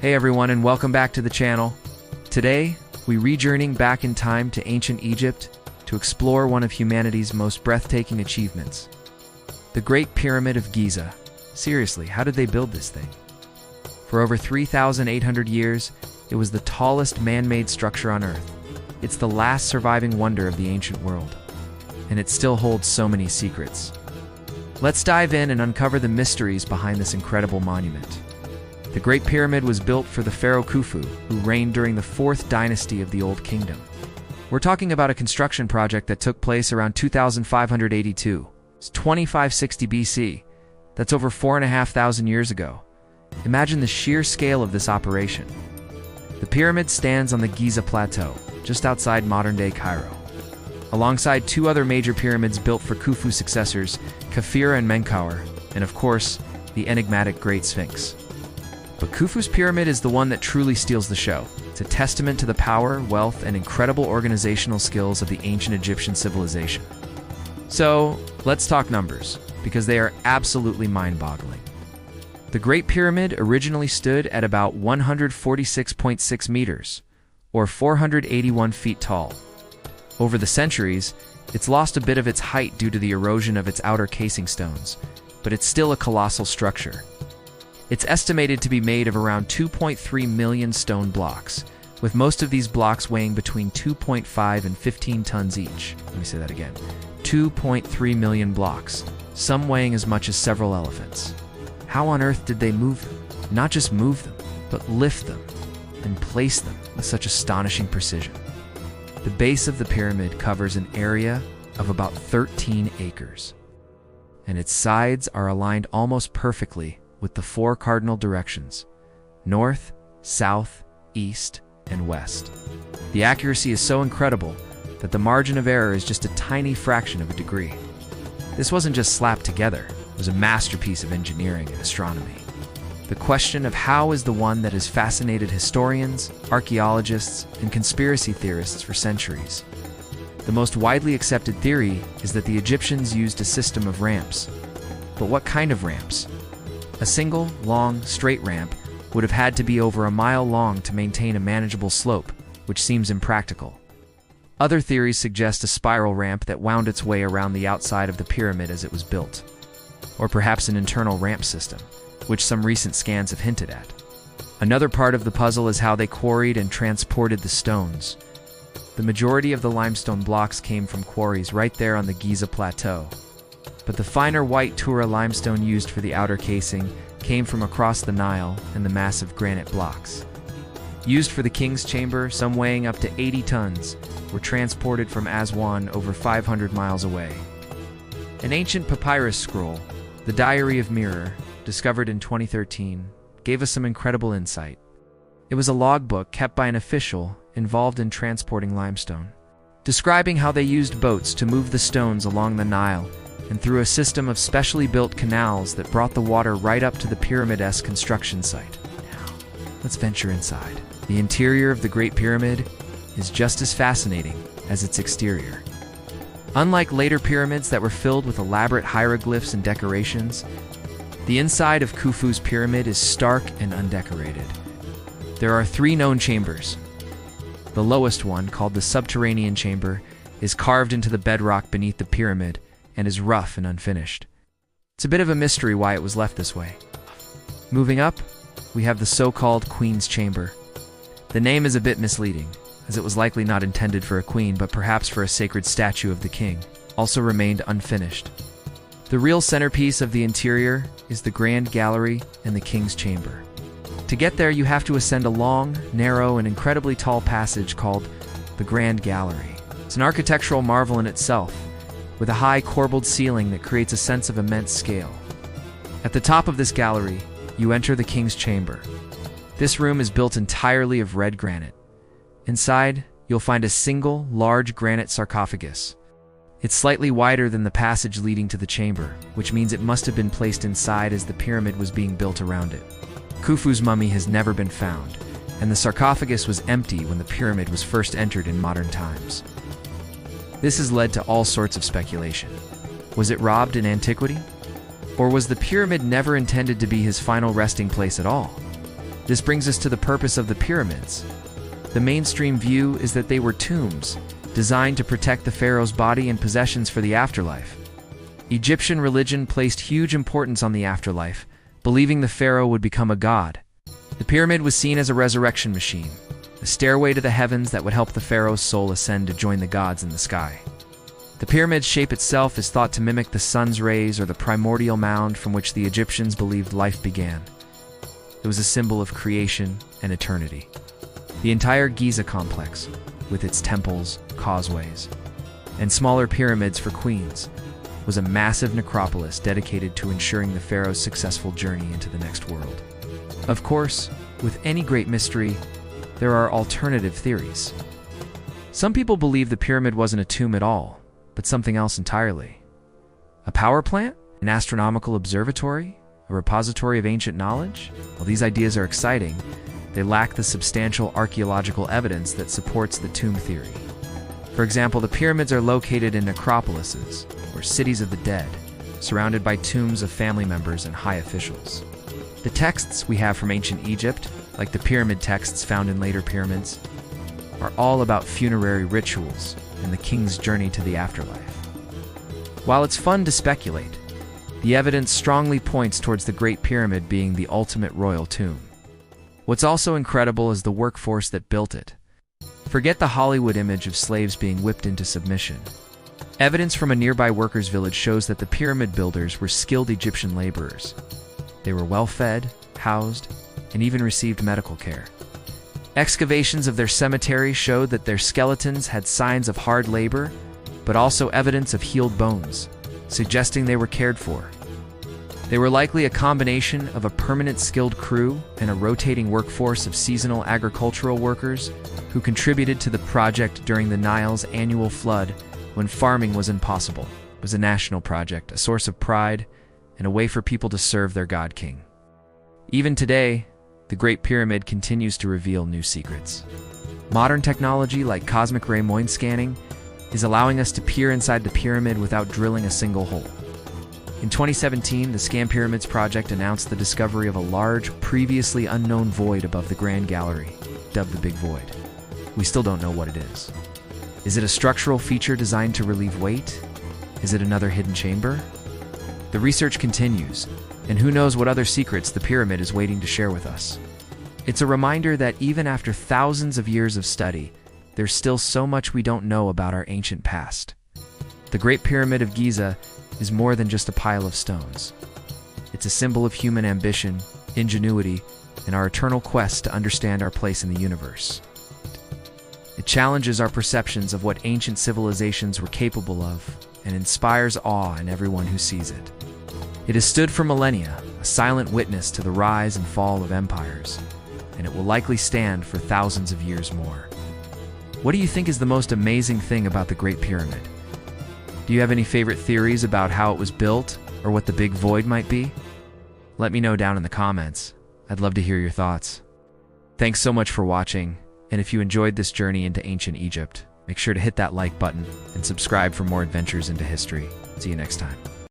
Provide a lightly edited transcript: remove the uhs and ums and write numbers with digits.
Hey everyone, and welcome back to the channel. Today, we re-journeying back in time to ancient Egypt to explore one of humanity's most breathtaking achievements, the Great Pyramid of Giza. Seriously, how did they build this thing? For over 3,800 years, it was the tallest man-made structure on Earth. It's the last surviving wonder of the ancient world, and it still holds so many secrets. Let's dive in and uncover the mysteries behind this incredible monument. The Great Pyramid was built for the Pharaoh Khufu, who reigned during the 4th Dynasty of the Old Kingdom. We're talking about a construction project that took place around 2582. It's 2560 BC. That's over 4,500 years ago. Imagine the sheer scale of this operation. The pyramid stands on the Giza Plateau, just outside modern-day Cairo, alongside two other major pyramids built for Khufu's successors, Khafre and Menkaure, and of course, the enigmatic Great Sphinx. But Khufu's pyramid is the one that truly steals the show. It's a testament to the power, wealth, and incredible organizational skills of the ancient Egyptian civilization. So, let's talk numbers, because they are absolutely mind-boggling. The Great Pyramid originally stood at about 146.6 meters, or 481 feet tall. Over the centuries, it's lost a bit of its height due to the erosion of its outer casing stones, but it's still a colossal structure. It's estimated to be made of around 2.3 million stone blocks, with most of these blocks weighing between 2.5 and 15 tons each. Let me say that again. 2.3 million blocks, some weighing as much as several elephants. How on earth did they move them? Not just move them, but lift them and place them with such astonishing precision. The base of the pyramid covers an area of about 13 acres, and its sides are aligned almost perfectly with the 4 cardinal directions: north, south, east, and west. The accuracy is so incredible that the margin of error is just a tiny fraction of a degree. This wasn't just slapped together, it was a masterpiece of engineering and astronomy. The question of how is the one that has fascinated historians, archaeologists, and conspiracy theorists for centuries. The most widely accepted theory is that the Egyptians used a system of ramps. But what kind of ramps? A single, long, straight ramp would have had to be over a mile long to maintain a manageable slope, which seems impractical. Other theories suggest a spiral ramp that wound its way around the outside of the pyramid as it was built, or perhaps an internal ramp system, which some recent scans have hinted at. Another part of the puzzle is how they quarried and transported the stones. The majority of the limestone blocks came from quarries right there on the Giza Plateau, but the finer white Tura limestone used for the outer casing came from across the Nile and the massive granite blocks. Used for the king's chamber, some weighing up to 80 tons, were transported from Aswan over 500 miles away. An ancient papyrus scroll, the Diary of Mirror, discovered in 2013, gave us some incredible insight. It was a logbook kept by an official involved in transporting limestone, describing how they used boats to move the stones along the Nile and through a system of specially built canals that brought the water right up to the pyramid-esque construction site. Now, let's venture inside. The interior of the Great Pyramid is just as fascinating as its exterior. Unlike later pyramids that were filled with elaborate hieroglyphs and decorations, the inside of Khufu's pyramid is stark and undecorated. There are 3 known chambers. The lowest one, called the subterranean chamber, is carved into the bedrock beneath the pyramid and is rough and unfinished. It's a bit of a mystery why it was left this way. Moving up, we have the so-called Queen's Chamber. The name is a bit misleading, as it was likely not intended for a queen, but perhaps for a sacred statue of the king, also remained unfinished. The real centerpiece of the interior is the Grand Gallery and the King's Chamber. To get there, you have to ascend a long, narrow, and incredibly tall passage called the Grand Gallery. It's an architectural marvel in itself, with a high corbelled ceiling that creates a sense of immense scale. At the top of this gallery, you enter the King's Chamber. This room is built entirely of red granite. Inside, you'll find a single, large granite sarcophagus. It's slightly wider than the passage leading to the chamber, which means it must have been placed inside as the pyramid was being built around it. Khufu's mummy has never been found, and the sarcophagus was empty when the pyramid was first entered in modern times. This has led to all sorts of speculation. Was it robbed in antiquity? Or was the pyramid never intended to be his final resting place at all? This brings us to the purpose of the pyramids. The mainstream view is that they were tombs, designed to protect the pharaoh's body and possessions for the afterlife. Egyptian religion placed huge importance on the afterlife, believing the pharaoh would become a god. The pyramid was seen as a resurrection machine, a stairway to the heavens that would help the pharaoh's soul ascend to join the gods in the sky. The pyramid's shape itself is thought to mimic the sun's rays or the primordial mound from which the Egyptians believed life began. It was a symbol of creation and eternity. The entire Giza complex, with its temples, causeways, and smaller pyramids for queens, was a massive necropolis dedicated to ensuring the pharaoh's successful journey into the next world. Of course, with any great mystery, there are alternative theories. Some people believe the pyramid wasn't a tomb at all, but something else entirely. A power plant? An astronomical observatory? A repository of ancient knowledge? While these ideas are exciting, they lack the substantial archaeological evidence that supports the tomb theory. For example, the pyramids are located in necropolises, or cities of the dead, surrounded by tombs of family members and high officials. The texts we have from ancient Egypt, like the pyramid texts found in later pyramids, are all about funerary rituals and the king's journey to the afterlife. While it's fun to speculate, the evidence strongly points towards the Great Pyramid being the ultimate royal tomb. What's also incredible is the workforce that built it. Forget the Hollywood image of slaves being whipped into submission. Evidence from a nearby workers' village shows that the pyramid builders were skilled Egyptian laborers. They were well-fed, housed, and even received medical care. Excavations of their cemetery showed that their skeletons had signs of hard labor, but also evidence of healed bones, suggesting they were cared for. They were likely a combination of a permanent skilled crew and a rotating workforce of seasonal agricultural workers who contributed to the project during the Nile's annual flood when farming was impossible. It was a national project, a source of pride, and a way for people to serve their god king. Even today, the Great Pyramid continues to reveal new secrets. Modern technology like cosmic ray moon scanning is allowing us to peer inside the pyramid without drilling a single hole. In 2017, the Scan Pyramids project announced the discovery of a large, previously unknown void above the Grand Gallery, dubbed the Big Void. We still don't know what it is. Is it a structural feature designed to relieve weight? Is it another hidden chamber? The research continues, and who knows what other secrets the pyramid is waiting to share with us. It's a reminder that even after thousands of years of study, there's still so much we don't know about our ancient past. The Great Pyramid of Giza is more than just a pile of stones. It's a symbol of human ambition, ingenuity, and our eternal quest to understand our place in the universe. It challenges our perceptions of what ancient civilizations were capable of and inspires awe in everyone who sees it. It has stood for millennia, a silent witness to the rise and fall of empires, and it will likely stand for thousands of years more. What do you think is the most amazing thing about the Great Pyramid? Do you have any favorite theories about how it was built or what the Big Void might be? Let me know down in the comments. I'd love to hear your thoughts. Thanks so much for watching, and if you enjoyed this journey into ancient Egypt, make sure to hit that like button and subscribe for more adventures into history. See you next time.